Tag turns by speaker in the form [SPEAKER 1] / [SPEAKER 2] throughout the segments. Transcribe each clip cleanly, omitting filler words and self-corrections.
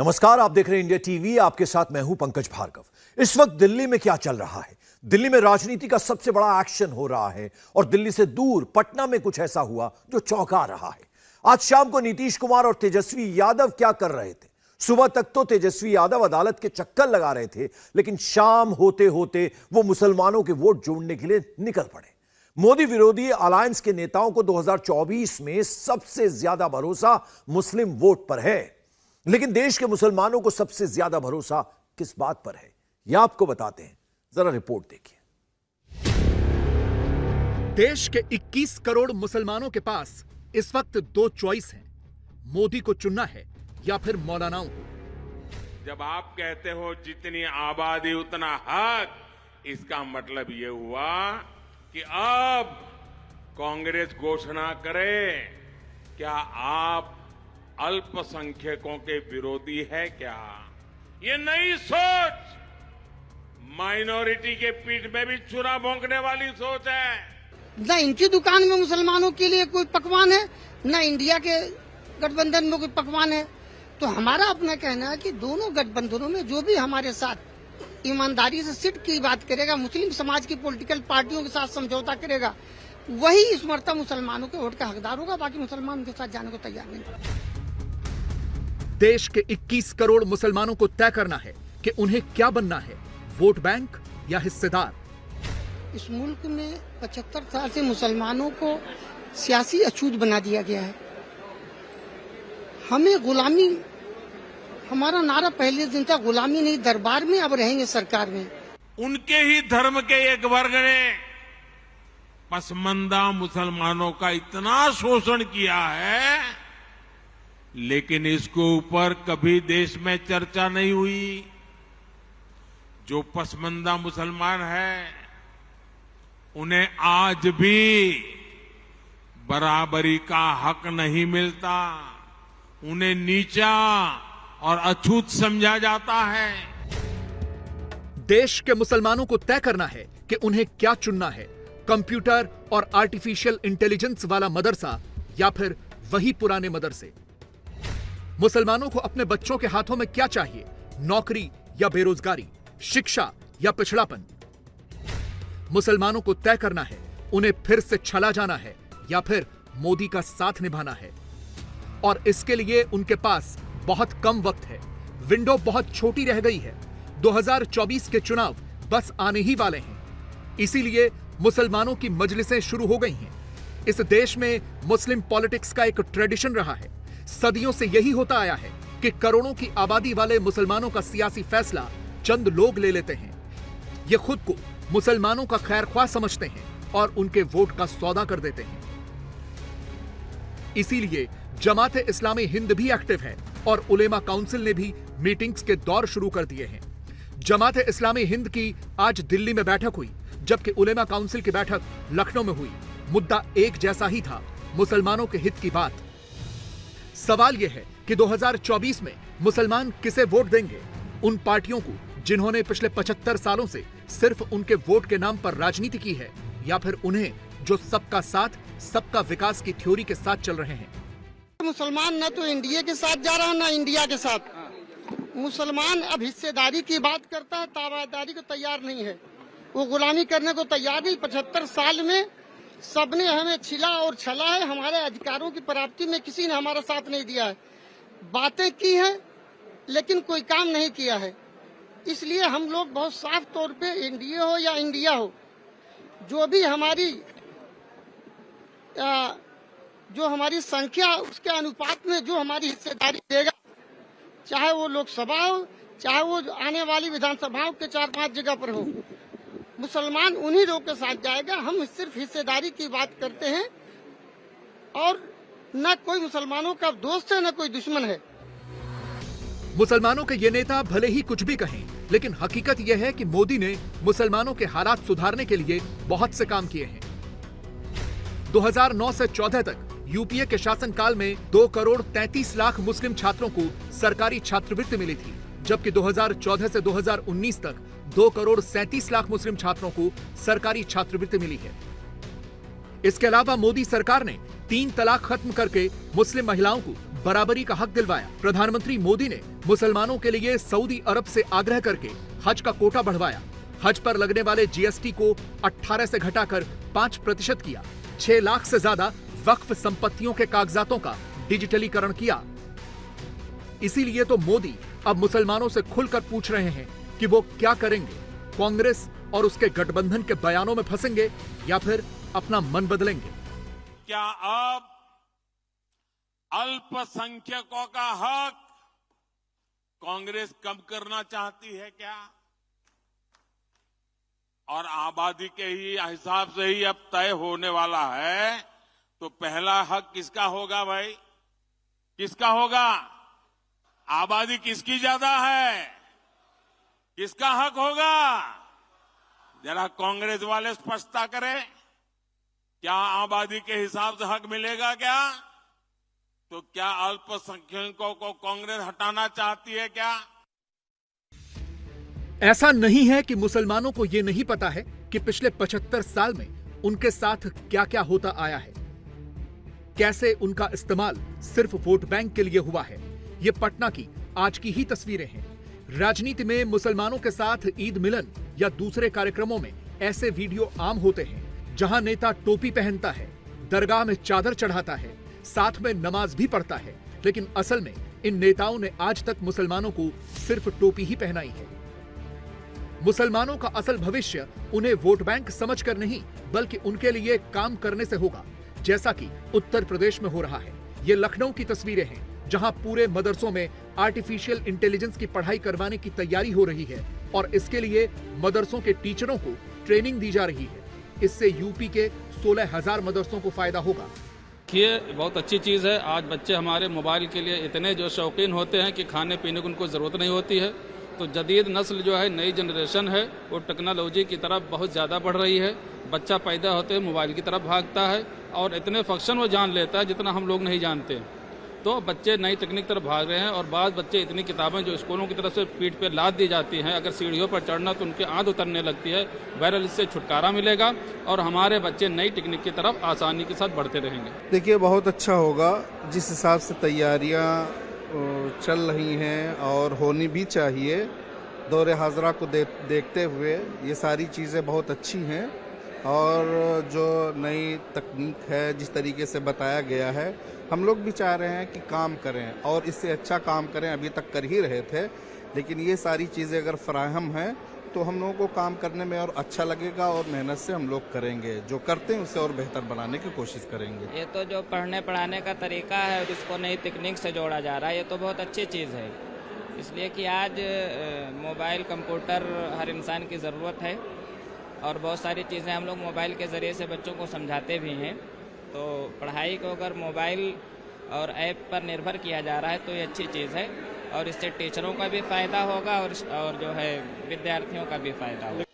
[SPEAKER 1] नमस्कार, आप देख रहे हैं इंडिया टीवी। आपके साथ मैं हूं पंकज भार्गव। इस वक्त दिल्ली में क्या चल रहा है? दिल्ली में राजनीति का सबसे बड़ा एक्शन हो रहा है और दिल्ली से दूर पटना में कुछ ऐसा हुआ जो चौंका रहा है। आज शाम को नीतीश कुमार और तेजस्वी यादव क्या कर रहे थे? सुबह तक तो तेजस्वी यादव अदालत के चक्कर लगा रहे थे, लेकिन शाम होते होते वो मुसलमानों के वोट जोड़ने के लिए निकल पड़े। मोदी विरोधी अलायंस के नेताओं को 2024 में सबसे ज्यादा भरोसा मुस्लिम वोट पर है, लेकिन देश के मुसलमानों को सबसे ज्यादा भरोसा किस बात पर है, यह आपको बताते हैं। जरा रिपोर्ट देखिए।
[SPEAKER 2] देश के 21 करोड़ मुसलमानों के पास इस वक्त दो चॉइस हैं, मोदी को चुनना है या फिर मौलानाओं को।
[SPEAKER 3] जब आप कहते हो जितनी आबादी उतना हक, इसका मतलब यह हुआ कि अब कांग्रेस घोषणा करे, क्या आप अल्पसंख्यकों के विरोधी है क्या? ये नई सोच माइनॉरिटी के पीठ में भी चूना भोंकने वाली सोच है।
[SPEAKER 4] न इनकी दुकान में मुसलमानों के लिए कोई पकवान है, न इंडिया के गठबंधन में कोई पकवान है। तो हमारा अपना कहना है कि दोनों गठबंधनों में जो भी हमारे साथ ईमानदारी से सिट की बात करेगा, मुस्लिम समाज की पॉलिटिकल पार्टियों के साथ समझौता करेगा, वही इस मर्तबा मुसलमानों के वोट का हकदार होगा। बाकी मुसलमान उनके साथ जाने को तैयार नहीं।
[SPEAKER 2] देश के 21 करोड़ मुसलमानों को तय करना है कि उन्हें क्या बनना है, वोट बैंक या हिस्सेदार।
[SPEAKER 4] इस मुल्क में 75 साल से मुसलमानों को सियासी अछूत बना दिया गया है। हमें गुलामी, हमारा नारा पहले दिन था गुलामी नहीं दरबार में, अब रहेंगे सरकार में।
[SPEAKER 3] उनके ही धर्म के एक वर्ग ने पसमंदा मुसलमानों का इतना शोषण किया है, लेकिन इसके ऊपर कभी देश में चर्चा नहीं हुई। जो पसमंदा मुसलमान है, उन्हें आज भी बराबरी का हक नहीं मिलता, उन्हें नीचा और अछूत समझा जाता है।
[SPEAKER 2] देश के मुसलमानों को तय करना है कि उन्हें क्या चुनना है, कंप्यूटर और आर्टिफिशियल इंटेलिजेंस वाला मदरसा या फिर वही पुराने मदरसे। मुसलमानों को अपने बच्चों के हाथों में क्या चाहिए, नौकरी या बेरोजगारी, शिक्षा या पिछड़ापन। मुसलमानों को तय करना है उन्हें फिर से छला जाना है या फिर मोदी का साथ निभाना है, और इसके लिए उनके पास बहुत कम वक्त है। विंडो बहुत छोटी रह गई है। 2024 के चुनाव बस आने ही वाले हैं, इसीलिए मुसलमानों की मजलिसें शुरू हो गई हैं। इस देश में मुस्लिम पॉलिटिक्स का एक ट्रेडिशन रहा है। सदियों से यही होता आया है कि करोड़ों की आबादी वाले मुसलमानों का सियासी फैसला चंद लोग ले लेते हैं। ये खुद को मुसलमानों का खैरख्वाह समझते हैं और उनके वोट का सौदा कर देते हैं। इसीलिए जमात इस्लामी हिंद भी एक्टिव है और उलेमा काउंसिल ने भी मीटिंग्स के दौर शुरू कर दिए हैं। जमात इस्लामी हिंद की आज दिल्ली में बैठक हुई, जबकि उलेमा काउंसिल की बैठक लखनऊ में हुई। मुद्दा एक जैसा ही था, मुसलमानों के हित की बात। सवाल यह है कि 2024 में मुसलमान किसे वोट देंगे? उन पार्टियों को जिन्होंने पिछले 75 सालों से सिर्फ उनके वोट के नाम पर राजनीति की है, या फिर उन्हें जो सबका साथ सबका विकास की थ्योरी के साथ चल रहे हैं?
[SPEAKER 4] मुसलमान न तो इंडिया के साथ जा रहा है, न इंडिया के साथ। मुसलमान अब हिस्सेदारी की बात करता है, ताबेदारी को तैयार नहीं है। वो गुलामी करने को तैयार नहीं। 75 साल में सबने हमें छिला और छला है। हमारे अधिकारों की प्राप्ति में किसी ने हमारा साथ नहीं दिया है। बातें की हैं लेकिन कोई काम नहीं किया है। इसलिए हम लोग बहुत साफ तौर पे एनडीए हो या इंडिया हो, जो भी हमारी संख्या उसके अनुपात में जो हमारी हिस्सेदारी देगा, चाहे वो लोकसभा हो, चाहे वो आने वाली विधानसभाओं के 4-5 जगह पर हो, मुसलमान उन्हीं लोगों के साथ जाएगा। हम सिर्फ हिस्सेदारी की बात करते हैं और न कोई मुसलमानों का दोस्त है न कोई दुश्मन है।
[SPEAKER 2] मुसलमानों के ये नेता भले ही कुछ भी कहें, लेकिन हकीकत यह है कि मोदी ने मुसलमानों के हालात सुधारने के लिए बहुत से काम किए हैं। 2009 से 14 तक यूपीए के शासनकाल में 2 करोड़ 33 लाख मुस्लिम छात्रों को सरकारी छात्रवृत्ति मिली थी, जबकि 2014 से 2019 तक 2 करोड़ 37 लाख मुस्लिम छात्रों को सरकारी छात्रवृत्ति मिली है। इसके अलावा मोदी सरकार ने 3 तलाक खत्म करके मुस्लिम महिलाओं को बराबरी का हक दिलवाया। प्रधानमंत्री मोदी ने मुसलमानों के लिए सऊदी अरब से आग्रह करके हज का कोटा बढ़वाया। हज पर लगने वाले जीएसटी को 18 से घटाकर 5% किया। 6 लाख से ज्यादा वक्फ संपत्तियों के कागजातों का डिजिटलीकरण किया। इसीलिए तो मोदी अब मुसलमानों से खुलकर पूछ रहे हैं कि वो क्या करेंगे। कांग्रेस और उसके गठबंधन के बयानों में फंसेंगे या फिर अपना मन बदलेंगे।
[SPEAKER 3] क्या अब अल्पसंख्यकों का हक कांग्रेस कम करना चाहती है क्या? और आबादी के ही हिसाब से ही अब तय होने वाला है, तो पहला हक किसका होगा भाई? किसका होगा? आबादी किसकी ज्यादा है? किसका हक होगा? जरा कांग्रेस वाले स्पष्टता करें। क्या आबादी के हिसाब से हक मिलेगा क्या? तो क्या अल्पसंख्यकों को कांग्रेस हटाना चाहती है क्या?
[SPEAKER 2] ऐसा नहीं है कि मुसलमानों को यह नहीं पता है कि पिछले 75 साल में उनके साथ क्या क्या होता आया है, कैसे उनका इस्तेमाल सिर्फ वोट बैंक के लिए हुआ है। ये पटना की आज की ही तस्वीरें हैं। राजनीति में मुसलमानों के साथ ईद मिलन या दूसरे कार्यक्रमों में ऐसे वीडियो आम होते हैं जहां नेता टोपी पहनता है, दरगाह में चादर चढ़ाता है, साथ में नमाज भी पढ़ता है, लेकिन असल में इन नेताओं ने आज तक मुसलमानों को सिर्फ टोपी ही पहनाई है। मुसलमानों का असल भविष्य उन्हें वोट बैंक समझकर नहीं बल्कि उनके लिए काम करने से होगा, जैसा कि उत्तर प्रदेश में हो रहा है। ये लखनऊ की तस्वीरें हैं जहां पूरे मदरसों में आर्टिफिशियल इंटेलिजेंस की पढ़ाई करवाने की तैयारी हो रही है और इसके लिए मदरसों के टीचरों को ट्रेनिंग दी जा रही है। इससे यूपी के 16,000 मदरसों को फायदा होगा।
[SPEAKER 5] ये बहुत अच्छी चीज़ है। आज बच्चे हमारे मोबाइल के लिए इतने जो शौकीन होते हैं कि खाने पीने की उनको ज़रूरत नहीं होती है। तो जदीद नस्ल जो है, नई जनरेशन है, वो टेक्नोलॉजी की तरफ बहुत ज़्यादा बढ़ रही है। बच्चा पैदा होते ही मोबाइल की तरफ भागता है और इतने फंक्शन वो जान लेता है जितना हम लोग नहीं जानते। तो बच्चे नई तकनीक तरफ भाग रहे हैं और बाद बच्चे इतनी किताबें जो स्कूलों की तरफ से पीठ पे लाद दी जाती हैं, अगर सीढ़ियों पर चढ़ना तो उनके आंध उतरने लगती है। बहरहाल इससे छुटकारा मिलेगा और हमारे बच्चे नई तकनीक की तरफ आसानी के साथ बढ़ते रहेंगे।
[SPEAKER 6] देखिए, बहुत अच्छा होगा। जिस हिसाब से तैयारियां चल रही हैं और होनी भी चाहिए, दौरे हाजरा को देखते हुए ये सारी चीज़ें बहुत अच्छी हैं। और जो नई तकनीक है, जिस तरीके से बताया गया है, हम लोग भी चाह रहे हैं कि काम करें और इससे अच्छा काम करें। अभी तक कर ही रहे थे, लेकिन ये सारी चीज़ें अगर फराहम हैं तो हम लोगों को काम करने में और अच्छा लगेगा और मेहनत से हम लोग करेंगे। जो करते हैं उससे और बेहतर बनाने की कोशिश करेंगे।
[SPEAKER 7] ये तो जो पढ़ने पढ़ाने का तरीका है और इसको नई तकनीक से जोड़ा जा रहा है, ये तो बहुत अच्छी चीज़ है। इसलिए कि आज मोबाइल, कंप्यूटर हर इंसान की ज़रूरत है और बहुत सारी चीज़ें हम लोग मोबाइल के ज़रिए से बच्चों को समझाते भी हैं। तो पढ़ाई को अगर मोबाइल और ऐप पर निर्भर किया जा रहा है तो ये अच्छी चीज़ है और इससे टीचरों का भी फायदा होगा और जो है विद्यार्थियों का भी फायदा होगा।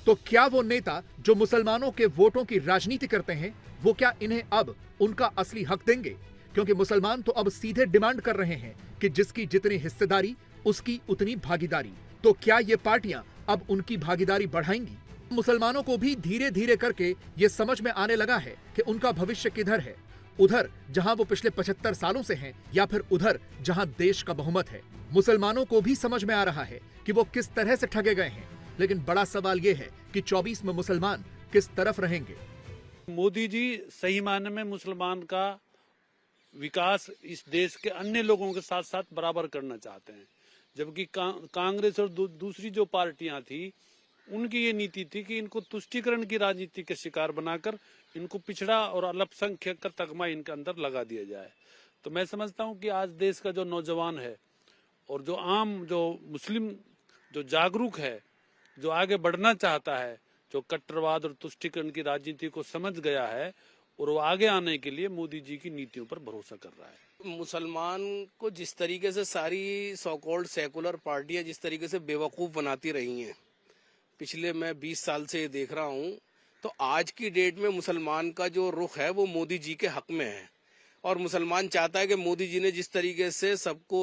[SPEAKER 2] तो क्या वो नेता जो मुसलमानों के वोटों की राजनीति करते हैं, वो क्या इन्हें अब उनका असली हक देंगे? क्योंकि मुसलमान तो अब सीधे डिमांड कर रहे हैं कि जिसकी जितनी हिस्सेदारी उसकी उतनी भागीदारी। तो क्या ये पार्टियां अब उनकी भागीदारी बढ़ाएंगी? मुसलमानों को भी धीरे धीरे करके ये समझ में आने लगा है कि उनका भविष्य किधर है, उधर जहां वो पिछले 75 सालों से हैं या फिर उधर जहां देश का बहुमत है। मुसलमानों को भी समझ में आ रहा है कि वो किस तरह से ठगे गए हैं, लेकिन बड़ा सवाल ये है कि 24 में मुसलमान किस तरफ रहेंगे।
[SPEAKER 8] मोदी जी सही मायने में मुसलमान का विकास इस देश के अन्य लोगों के साथ साथ बराबर करना चाहते हैं, जबकि कांग्रेस और दूसरी जो पार्टियां थी उनकी ये नीति थी कि इनको तुष्टीकरण की राजनीति के शिकार बनाकर इनको पिछड़ा और अल्पसंख्यक का तगमा इनके अंदर लगा दिया जाए। तो मैं समझता हूं कि आज देश का जो नौजवान है और जो आम जो मुस्लिम जो जागरूक है, जो आगे बढ़ना चाहता है, जो कट्टरवाद और तुष्टीकरण की राजनीति को समझ गया है और वो आगे आने के लिए मोदी जी की नीतियों पर भरोसा कर रहा है।
[SPEAKER 9] मुसलमान को जिस तरीके से सारी सो कॉल्ड सेकुलर पार्टियां जिस तरीके से बेवकूफ बनाती रही हैं, पिछले मैं 20 साल से ये देख रहा हूं, तो आज की डेट में मुसलमान का जो रुख है वो मोदी जी के हक में है। और मुसलमान चाहता है कि मोदी जी ने जिस तरीके से सबको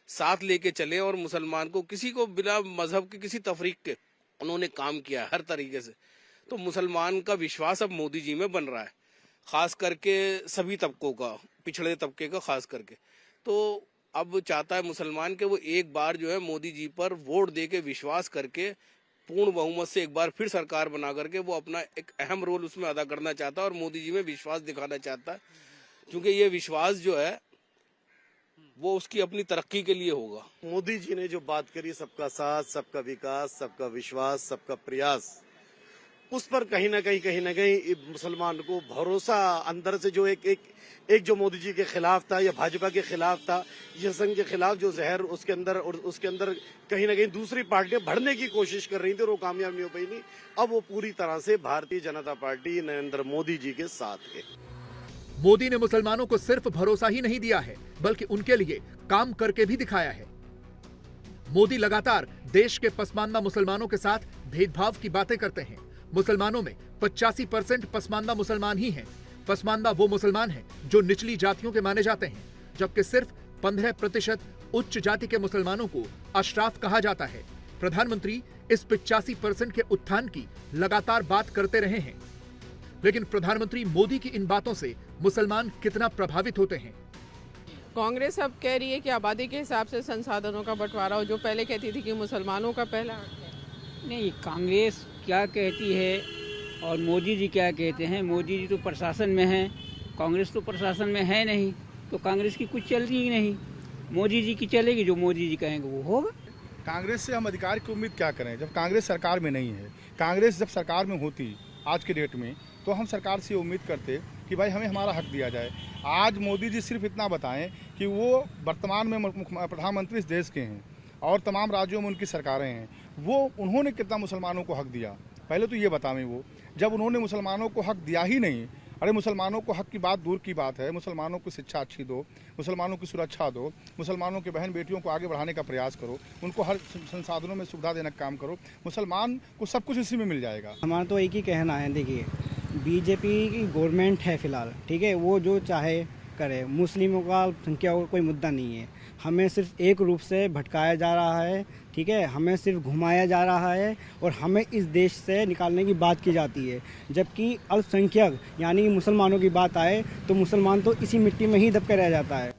[SPEAKER 9] साथ लेके चले और मुसलमान को किसी को बिना मजहब के किसी तफरीक के उन्होंने काम किया है हर तरीके से, तो मुसलमान का विश्वास अब मोदी जी में बन रहा है। खास करके सभी तबकों का, पिछड़े तबके का खास करके। तो अब चाहता है मुसलमान के वो एक बार जो है मोदी जी पर वोट दे के विश्वास करके पूर्ण बहुमत से एक बार फिर सरकार बना करके वो अपना एक अहम रोल उसमें अदा करना चाहता है और मोदी जी में विश्वास दिखाना चाहता है, क्योंकि ये विश्वास जो है वो उसकी अपनी तरक्की के लिए होगा।
[SPEAKER 10] मोदी जी ने जो बात करी, सबका साथ, सबका विकास, सबका विश्वास, सबका प्रयास, उस पर कहीं ना कहीं मुसलमान को भरोसा अंदर से जो एक जो मोदी जी के खिलाफ था या भाजपा के खिलाफ था या संघ के खिलाफ जो जहर उसके अंदर कहीं ना कहीं दूसरी पार्टियां भरने की कोशिश कर रही थी और वो कामयाब नहीं हो पाई। नहीं, अब वो पूरी तरह से भारतीय जनता पार्टी नरेंद्र मोदी जी के साथ है।
[SPEAKER 2] मोदी ने मुसलमानों को सिर्फ भरोसा ही नहीं दिया है, बल्कि उनके लिए काम करके भी दिखाया है। मोदी लगातार देश के पसमानदा मुसलमानों के साथ भेदभाव की बातें करते हैं। मुसलमानों में 85% पसमानदा मुसलमान ही हैं। पसमानदा वो मुसलमान हैं जो निचली जातियों के माने जाते हैं, जबकि सिर्फ 15% उच्च जाति के मुसलमानों को अशराफ कहा जाता है। प्रधानमंत्री इस 85% के उत्थान की लगातार बात करते रहे हैं, लेकिन प्रधानमंत्री मोदी की इन बातों से मुसलमान कितना प्रभावित होते हैं?
[SPEAKER 11] कांग्रेस अब कह रही है कि आबादी के हिसाब से संसाधनों का बंटवारा हो, जो पहले कहती थी कि मुसलमानों का पहला हक है।
[SPEAKER 12] नहीं, कांग्रेस क्या कहती है और मोदी जी क्या कहते हैं? मोदी जी तो प्रशासन में हैं, कांग्रेस तो प्रशासन में है नहीं, तो कांग्रेस की कुछ चल रही ही नहीं। मोदी जी की चलेगी, जो मोदी जी कहेंगे वो होगा।
[SPEAKER 13] कांग्रेस से हम अधिकार की उम्मीद क्या करें जब कांग्रेस सरकार में नहीं है? कांग्रेस जब सरकार में होती आज के डेट में तो हम सरकार से उम्मीद करते कि भाई हमें हमारा हक दिया जाए। आज मोदी जी सिर्फ इतना बताएं कि वो वर्तमान में प्रधानमंत्री इस देश के हैं और तमाम राज्यों में उनकी सरकारें हैं, वो उन्होंने कितना मुसलमानों को हक दिया, पहले तो ये बतावें। वो जब उन्होंने मुसलमानों को हक दिया ही नहीं, अरे मुसलमानों को हक की बात दूर की बात है, मुसलमानों को शिक्षा अच्छी दो, मुसलमानों की सुरक्षा दो, मुसलमानों के बहन बेटियों को आगे बढ़ाने का प्रयास करो, उनको हर संसाधनों में सुविधा देने का काम करो, मुसलमान को सब कुछ इसी में मिल जाएगा।
[SPEAKER 12] हमारा तो एक ही कहना है, देखिए बीजेपी की गवर्नमेंट है फिलहाल, ठीक है, वो जो चाहे करे, मुस्लिमों का संख्या का कोई मुद्दा नहीं है। हमें सिर्फ एक रूप से भटकाया जा रहा है, ठीक है, हमें सिर्फ घुमाया जा रहा है और हमें इस देश से निकालने की बात की जाती है। जबकि अल्पसंख्यक यानी मुसलमानों की बात आए तो मुसलमान तो इसी मिट्टी में ही दब कर रह जाता है।